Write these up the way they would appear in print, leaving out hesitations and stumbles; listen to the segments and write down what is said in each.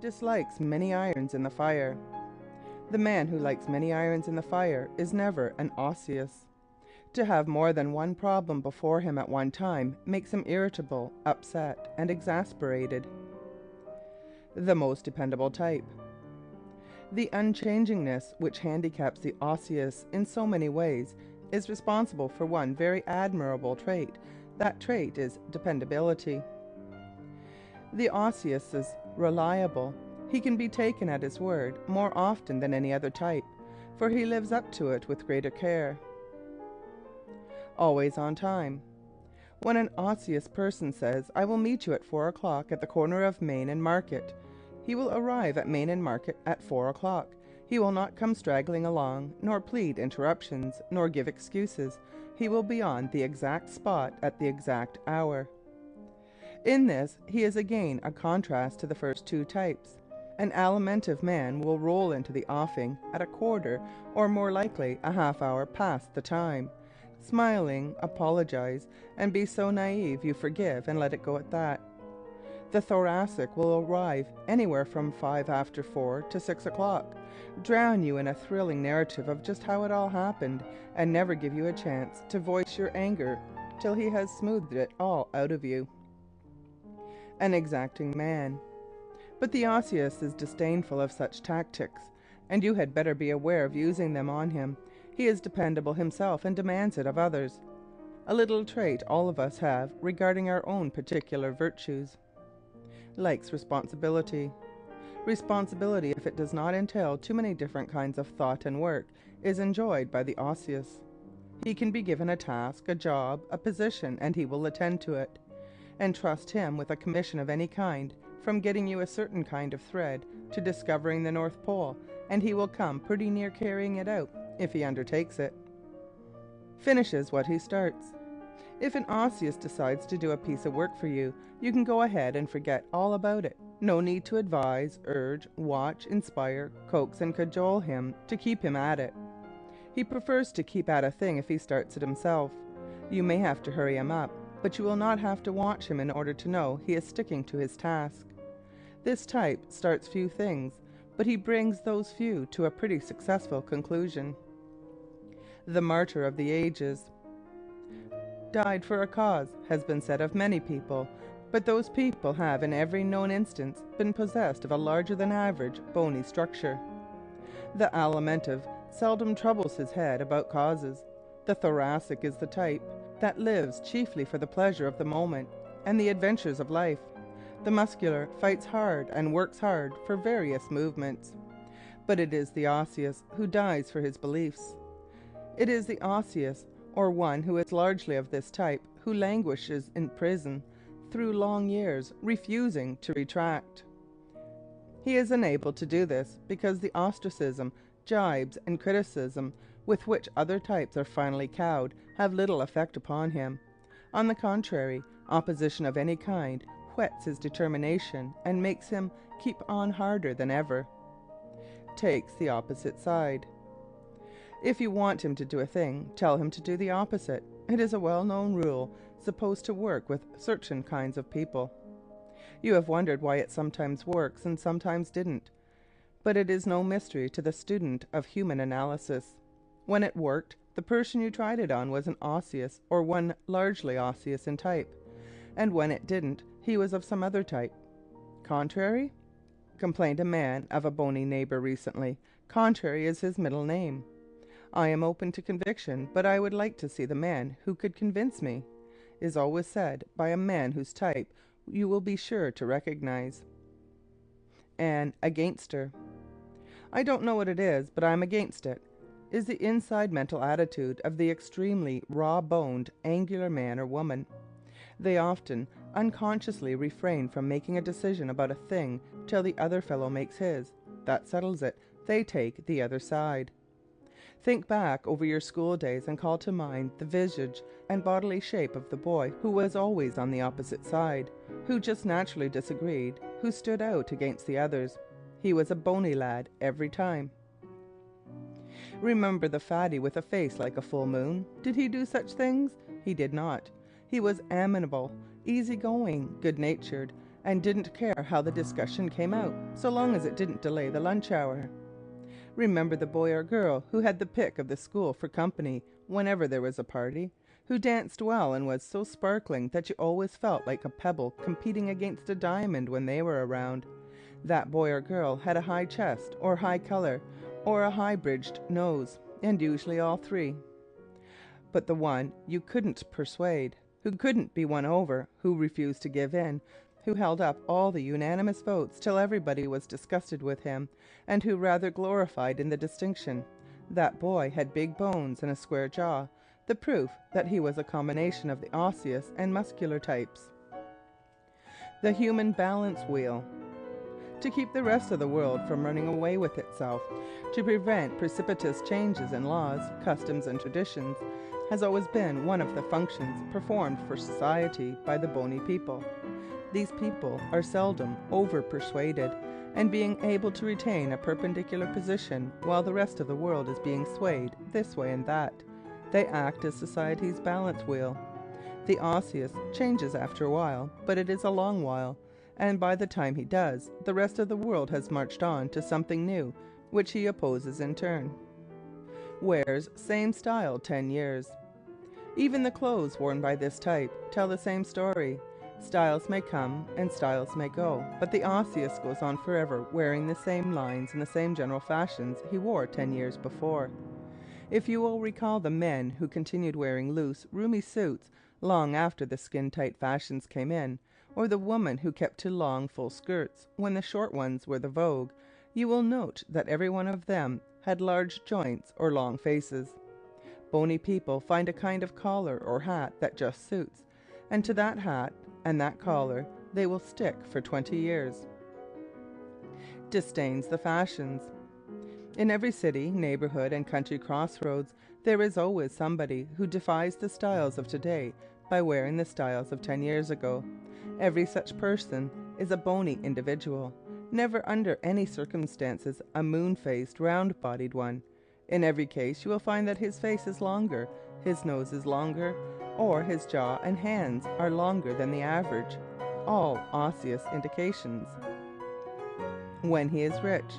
dislikes many irons in the fire. The man who likes many irons in the fire is never an osseous. To have more than one problem before him at one time makes him irritable, upset, and exasperated. The most dependable type. The unchangingness which handicaps the osseous in so many ways is responsible for one very admirable trait. That trait is dependability. The osseous is reliable. He can be taken at his word more often than any other type, for he lives up to it with greater care. Always on time. When an osseous person says, "I will meet you at 4 o'clock at the corner of Main and Market," he will arrive at Main and Market at 4 o'clock. He will not come straggling along, nor plead interruptions, nor give excuses. He will be on the exact spot at the exact hour. In this he is again a contrast to the first two types. An alimentive man will roll into the offing at a quarter, or more likely a half hour past the time, smiling, apologize, and be so naive you forgive and let it go at that. The thoracic will arrive anywhere from 5 after 4 to 6 o'clock, drown you in a thrilling narrative of just how it all happened, and never give you a chance to voice your anger till he has smoothed it all out of you. An exacting man. But the osseous is disdainful of such tactics, and you had better be aware of using them on him. He is dependable himself and demands it of others. A little trait all of us have regarding our own particular virtues. Likes responsibility. Responsibility, if it does not entail too many different kinds of thought and work, is enjoyed by the osseous. He can be given a task, a job, a position, and he will attend to it. Entrust him with a commission of any kind, from getting you a certain kind of thread to discovering the North Pole, and he will come pretty near carrying it out, if he undertakes it. Finishes what he starts. If an osseous decides to do a piece of work for you, you can go ahead and forget all about it. No need to advise, urge, watch, inspire, coax, and cajole him to keep him at it. He prefers to keep at a thing if he starts it himself. You may have to hurry him up, but you will not have to watch him in order to know he is sticking to his task. This type starts few things, but he brings those few to a pretty successful conclusion. The martyr of the ages. Died for a cause, has been said of many people, but those people have in every known instance been possessed of a larger than average bony structure. The alimentive seldom troubles his head about causes. The thoracic is the type that lives chiefly for the pleasure of the moment and the adventures of life. The muscular fights hard and works hard for various movements. But it is the osseous who dies for his beliefs. It is the osseous, or one who is largely of this type, who languishes in prison through long years, refusing to retract. He is unable to do this because the ostracism, jibes, and criticism with which other types are finally cowed have little effect upon him. On the contrary, opposition of any kind whets his determination and makes him keep on harder than ever. Takes the opposite side. If you want him to do a thing, tell him to do the opposite. It is a well-known rule, supposed to work with certain kinds of people. You have wondered why it sometimes works and sometimes didn't. But it is no mystery to the student of human analysis. When it worked, the person you tried it on was an osseous or one largely osseous in type, and when it didn't, he was of some other type. Contrary? Complained a man of a bony neighbor recently. Contrary is his middle name. I am open to conviction, but I would like to see the man who could convince me, is always said by a man whose type you will be sure to recognize. An againster. I don't know what it is, but I'm against it, is the inside mental attitude of the extremely raw-boned, angular man or woman. They often unconsciously refrain from making a decision about a thing till the other fellow makes his. That settles it. They take the other side. Think back over your school days and call to mind the visage and bodily shape of the boy who was always on the opposite side, who just naturally disagreed, who stood out against the others. He was a bony lad every time. Remember the fatty with a face like a full moon? Did he do such things? He did not. He was amenable, easy-going, good-natured, and didn't care how the discussion came out, so long as it didn't delay the lunch hour. Remember the boy or girl who had the pick of the school for company whenever there was a party, who danced well and was so sparkling that you always felt like a pebble competing against a diamond when they were around. That boy or girl had a high chest, or high color, or a high-bridged nose, and usually all three. But the one you couldn't persuade, who couldn't be won over, who refused to give in, who held up all the unanimous votes till everybody was disgusted with him, and who rather glorified in the distinction, that boy had big bones and a square jaw, the proof that he was a combination of the osseous and muscular types. The human balance wheel. To keep the rest of the world from running away with itself, to prevent precipitous changes in laws, customs, and traditions, has always been one of the functions performed for society by the bony people. These people are seldom over-persuaded, and being able to retain a perpendicular position while the rest of the world is being swayed this way and that, they act as society's balance wheel. The osseous changes after a while, but it is a long while, and by the time he does, the rest of the world has marched on to something new, which he opposes in turn. Wears same style 10 years. Even the clothes worn by this type tell the same story. Styles may come and styles may go, but the osseous goes on forever wearing the same lines and the same general fashions he wore 10 years before. If you will recall the men who continued wearing loose, roomy suits long after the skin-tight fashions came in, or the woman who kept to long, full skirts when the short ones were the vogue, you will note that every one of them had large joints or long faces. Bony people find a kind of collar or hat that just suits, and to that hat and that collar they will stick for 20 years. Disdains the fashions. In every city, neighborhood, and country crossroads, there is always somebody who defies the styles of today by wearing the styles of 10 years ago. Every such person is a bony individual, never under any circumstances a moon-faced, round-bodied one. In every case you will find that his face is longer, his nose is longer, or his jaw and hands are longer than the average, all osseous indications. When he is rich.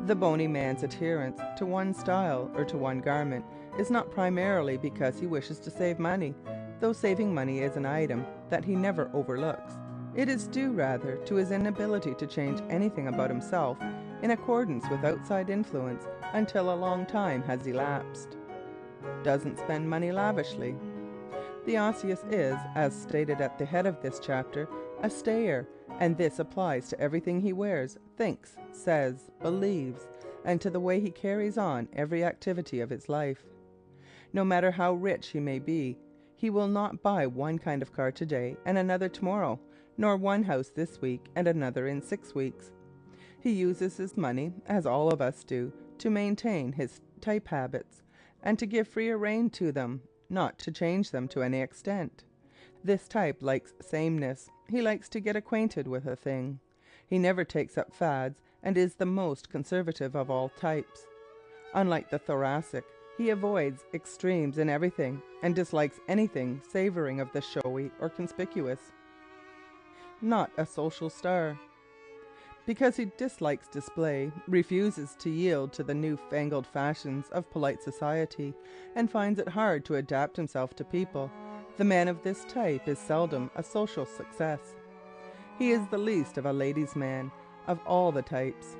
The bony man's adherence to one style or to one garment is not primarily because he wishes to save money, though saving money is an item that he never overlooks. It is due rather to his inability to change anything about himself in accordance with outside influence until a long time has elapsed. Doesn't spend money lavishly. The osseous is, as stated at the head of this chapter, a stayer, and this applies to everything he wears, thinks, says, believes, and to the way he carries on every activity of his life. No matter how rich he may be, he will not buy one kind of car today and another tomorrow, nor one house this week and another in 6 weeks. He uses his money, as all of us do, to maintain his type habits, and to give freer rein to them, not to change them to any extent. This type likes sameness. He likes to get acquainted with a thing. He never takes up fads, and is the most conservative of all types. Unlike the thoracic, he avoids extremes in everything, and dislikes anything savoring of the showy or conspicuous. Not a social star. Because he dislikes display, refuses to yield to the new-fangled fashions of polite society, and finds it hard to adapt himself to people, the man of this type is seldom a social success. He is the least of a ladies' man of all the types.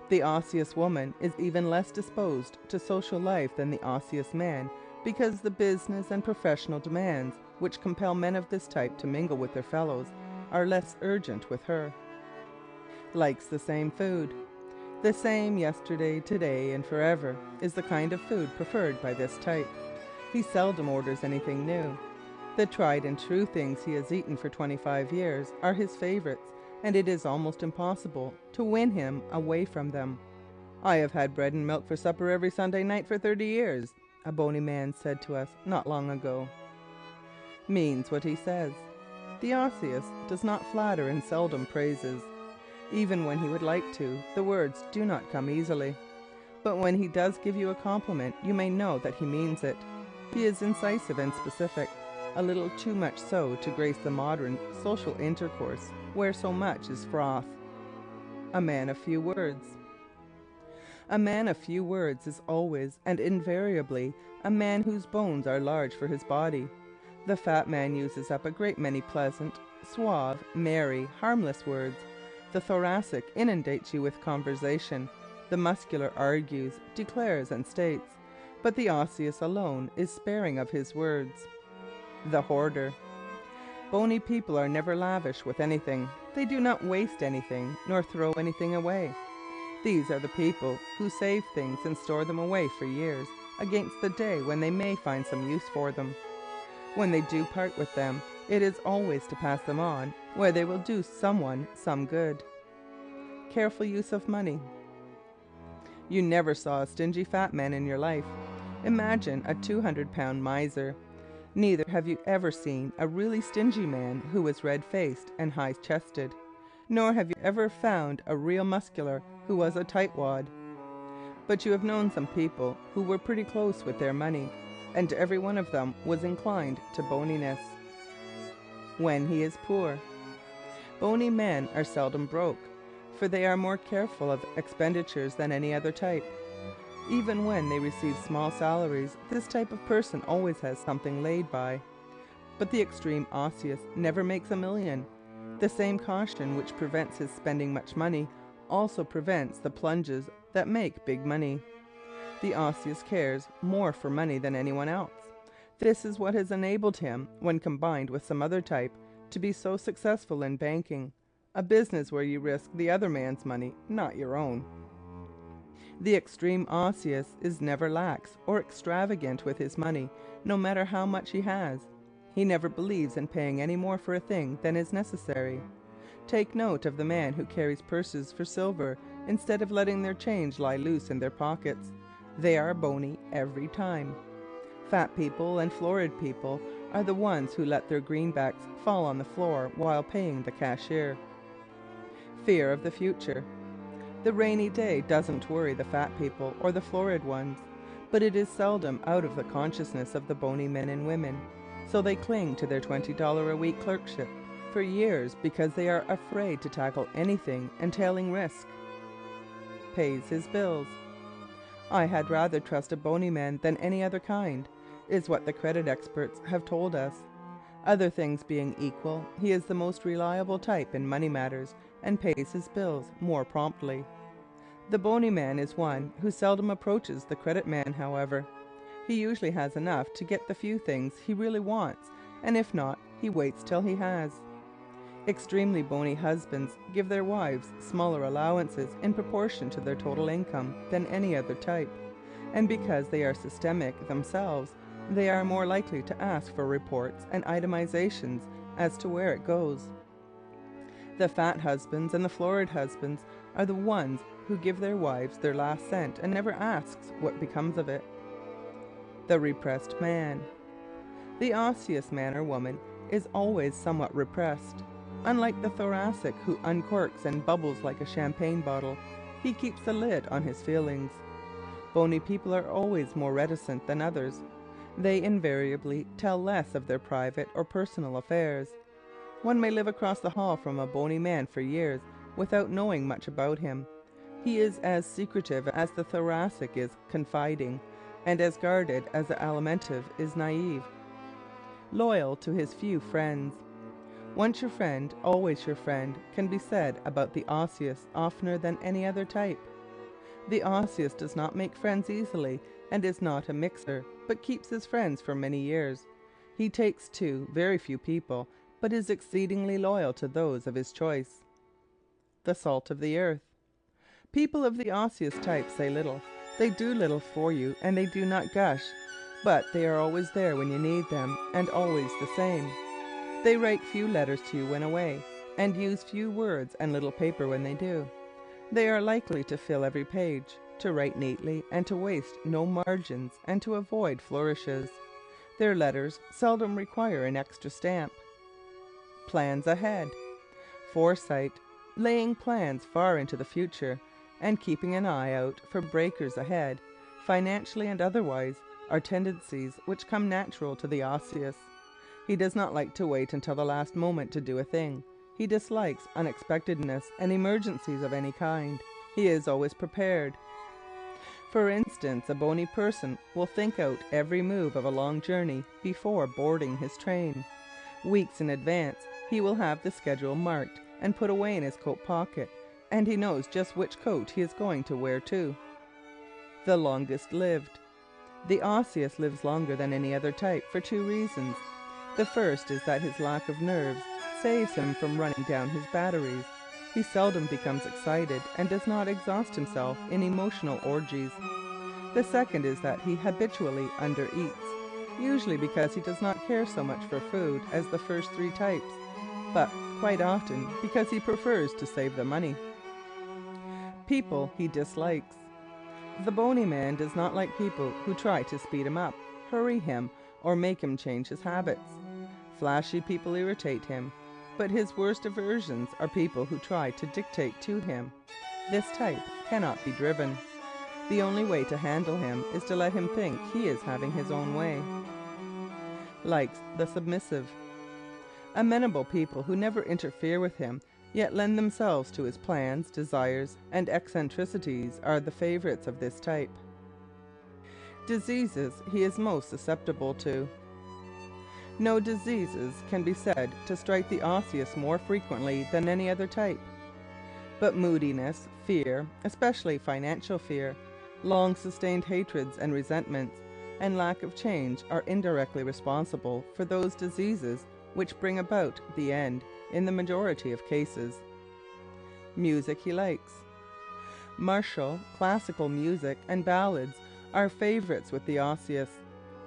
The osseous woman is even less disposed to social life than the osseous man, because the business and professional demands which compel men of this type to mingle with their fellows are less urgent with her. Likes the same food. The same yesterday, today, and forever is the kind of food preferred by this type. He seldom orders anything new. The tried and true things he has eaten for 25 years are his favorites, and it is almost impossible to win him away from them. "I have had bread and milk for supper every Sunday night for 30 years, a bony man said to us not long ago. Means what he says. The osseous does not flatter and seldom praises. Even when he would like to, the words do not come easily. But when he does give you a compliment, you may know that he means it. He is incisive and specific. a little too much so to grace the modern social intercourse where so much is froth. A man of few words. A man of few words is always and invariably a man whose bones are large for his body. The fat man uses up a great many pleasant, suave, merry, harmless words. The thoracic inundates you with conversation. The muscular argues, declares, and states. But the osseous alone is sparing of his words. The hoarder. Bony people are never lavish with anything. They do not waste anything, nor throw anything away. These are the people who save things and store them away for years, against the day when they may find some use for them. When they do part with them, it is always to pass them on, where they will do someone some good. Careful use of money. You never saw a stingy fat man in your life. Imagine a 200-pound miser. Neither have you ever seen a really stingy man who was red-faced and high-chested. Nor have you ever found a real muscular who was a tightwad. But you have known some people who were pretty close with their money, and every one of them was inclined to boniness. When he is poor. Bony men are seldom broke, for they are more careful of expenditures than any other type. Even when they receive small salaries, this type of person always has something laid by. But the extreme osseous never makes a million. The same caution which prevents his spending much money also prevents the plunges that make big money. The osseous cares more for money than anyone else. This is what has enabled him, when combined with some other type, to be so successful in banking, a business where you risk the other man's money, not your own. The extreme osseous is never lax or extravagant with his money, no matter how much he has. He never believes in paying any more for a thing than is necessary. Take note of the man who carries purses for silver instead of letting their change lie loose in their pockets. They are bony every time. Fat people and florid people are the ones who let their greenbacks fall on the floor while paying the cashier. Fear of the future. The rainy day doesn't worry the fat people or the florid ones, but it is seldom out of the consciousness of the bony men and women, so they cling to their $20 a week clerkship for years because they are afraid to tackle anything entailing risk. Pays his bills. I had rather trust a bony man than any other kind, is what the credit experts have told us. Other things being equal, he is the most reliable type in money matters and pays his bills more promptly. The bony man is one who seldom approaches the credit man, however. He usually has enough to get the few things he really wants, and if not, he waits till he has. Extremely bony husbands give their wives smaller allowances in proportion to their total income than any other type, and because they are systemic themselves, they are more likely to ask for reports and itemizations as to where it goes. The fat husbands and the florid husbands are the ones who give their wives their last cent and never asks what becomes of it. The repressed man. The osseous man or woman is always somewhat repressed. Unlike the thoracic who uncorks and bubbles like a champagne bottle, he keeps a lid on his feelings. Bony people are always more reticent than others. They invariably tell less of their private or personal affairs. One may live across the hall from a bony man for years without knowing much about him. He is as secretive as the thoracic is confiding, and as guarded as the alimentive is naive. Loyal to his few friends. Once your friend, always your friend, can be said about the osseous oftener than any other type. The osseous does not make friends easily and is not a mixer, but keeps his friends for many years. He takes to very few people, but is exceedingly loyal to those of his choice. The salt of the earth. People of the osseous type say little. They do little for you, and they do not gush, but they are always there when you need them, and always the same. They write few letters to you when away, and use few words and little paper when they do. They are likely to fill every page, to write neatly, and to waste no margins, and to avoid flourishes. Their letters seldom require an extra stamp. Plans ahead. Foresight, laying plans far into the future, and keeping an eye out for breakers ahead, financially and otherwise, are tendencies which come natural to the osseous. He does not like to wait until the last moment to do a thing. He dislikes unexpectedness and emergencies of any kind. He is always prepared. For instance, a bony person will think out every move of a long journey before boarding his train. Weeks in advance, he will have the schedule marked and put away in his coat pocket, and he knows just which coat he is going to wear too. The longest lived. The Osseous lives longer than any other type for two reasons. The first is that his lack of nerves saves him from running down his batteries. He seldom becomes excited and does not exhaust himself in emotional orgies. The second is that he habitually undereats, usually because he does not care so much for food as the first three types, but quite often because he prefers to save the money. People he dislikes. The bony man does not like people who try to speed him up, hurry him, or make him change his habits. Flashy people irritate him, but his worst aversions are people who try to dictate to him. This type cannot be driven. The only way to handle him is to let him think he is having his own way. Likes the submissive. Amenable people who never interfere with him, yet lend themselves to his plans, desires, and eccentricities are the favorites of this type. Diseases he is most susceptible to. No diseases can be said to strike the Osseous more frequently than any other type. But moodiness, fear, especially financial fear, long-sustained hatreds and resentments, and lack of change are indirectly responsible for those diseases which bring about the end in the majority of cases. Music he likes. Martial, classical music, and ballads are favorites with the Osseous.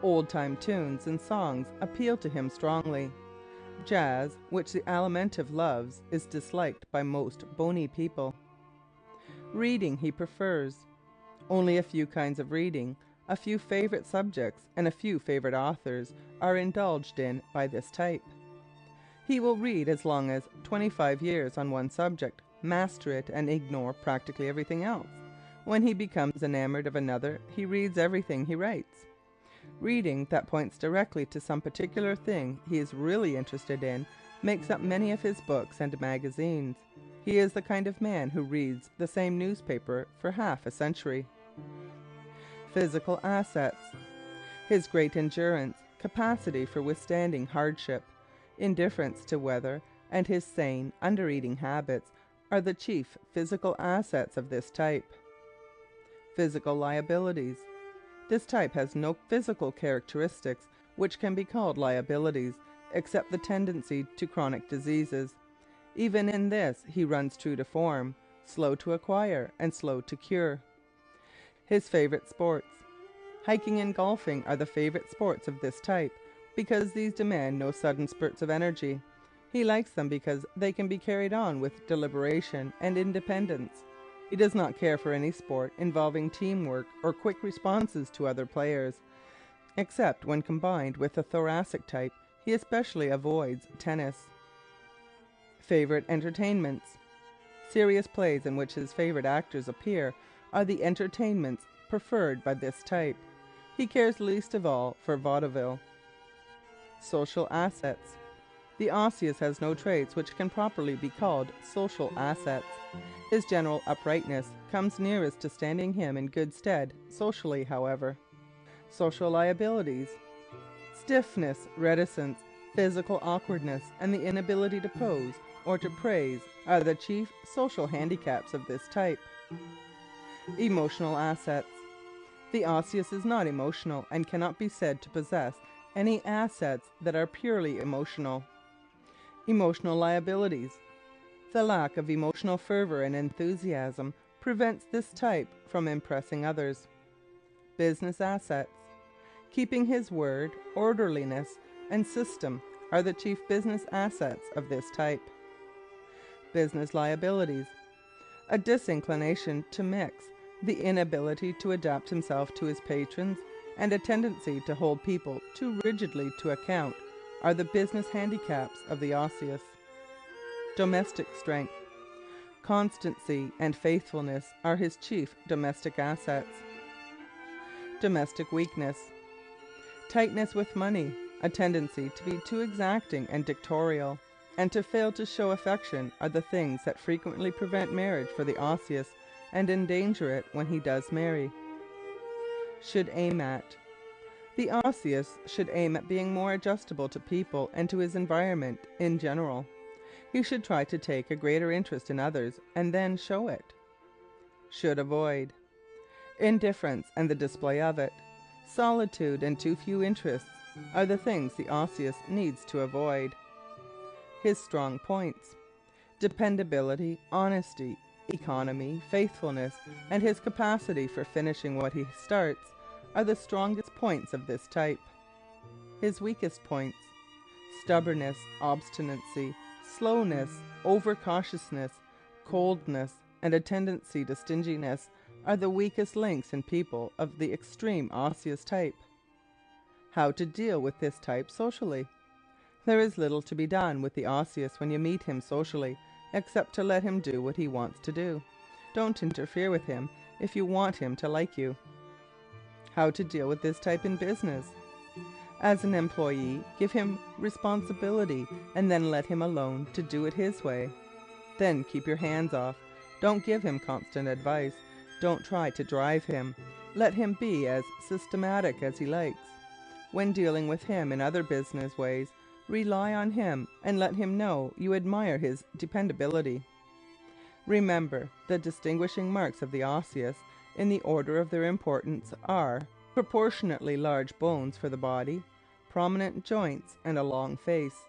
Old-time tunes and songs appeal to him strongly. Jazz, which the Alimentive loves, is disliked by most bony people. Reading he prefers. Only a few kinds of reading, a few favorite subjects, and a few favorite authors are indulged in by this type. He will read as long as 25 years on one subject, master it, and ignore practically everything else. When he becomes enamored of another, he reads everything he writes. Reading that points directly to some particular thing he is really interested in makes up many of his books and magazines. He is the kind of man who reads the same newspaper for half a century. Physical assets. His great endurance, capacity for withstanding hardship, indifference to weather, and his sane, undereating habits are the chief physical assets of this type. Physical liabilities. This type has no physical characteristics which can be called liabilities, except the tendency to chronic diseases. Even in this he runs true to form, slow to acquire and slow to cure. His favorite sports. Hiking and golfing are the favorite sports of this type, because these demand no sudden spurts of energy. He likes them because they can be carried on with deliberation and independence. He does not care for any sport involving teamwork or quick responses to other players. Except when combined with the thoracic type, he especially avoids tennis. Favorite entertainments. Serious plays in which his favorite actors appear are the entertainments preferred by this type. He cares least of all for vaudeville. Social assets. The Osseous has no traits which can properly be called social assets. His general uprightness comes nearest to standing him in good stead, socially, however. Social liabilities. Stiffness, reticence, physical awkwardness, and the inability to pose or to praise are the chief social handicaps of this type. Emotional assets. The Osseous is not emotional and cannot be said to possess any assets that are purely emotional. Emotional liabilities. The lack of emotional fervor and enthusiasm prevents this type from impressing others. Business assets. Keeping his word, orderliness, and system are the chief business assets of this type. Business liabilities. A disinclination to mix, the inability to adapt himself to his patrons, and a tendency to hold people too rigidly to account are the business handicaps of the Osseous. Domestic strength. Constancy and faithfulness are his chief domestic assets. Domestic weakness. Tightness with money, A tendency to be too exacting and dictatorial, and to fail to show affection are the things that frequently prevent marriage for the Osseous and endanger it when he does marry. Should aim at. The Osseous should aim at being more adjustable to people and to his environment in general. He should try to take a greater interest in others and then show it. Should avoid. Indifference and the display of it, solitude and too few interests are the things the Osseous needs to avoid. His strong points. Dependability, honesty, economy, faithfulness, and his capacity for finishing what he starts are the strongest points of this type. His weakest points. Stubbornness, obstinacy, slowness, overcautiousness, coldness, and a tendency to stinginess are the weakest links in people of the extreme Osseous type. How to deal with this type socially. There is little to be done with the Osseous when you meet him socially, except to let him do what he wants to do. Don't interfere with him if you want him to like you. How to deal with this type in business. As an employee, give him responsibility and then let him alone to do it his way. Then keep your hands off. Don't give him constant advice. Don't try to drive him. Let him be as systematic as he likes. When dealing with him in other business ways, rely on him and let him know you admire his dependability. Remember, the distinguishing marks of the Osseous in the order of their importance are proportionately large bones for the body, prominent joints, and a long face.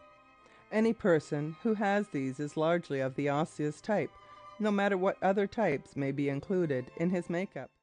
Any person who has these is largely of the Osseous type, no matter what other types may be included in his makeup.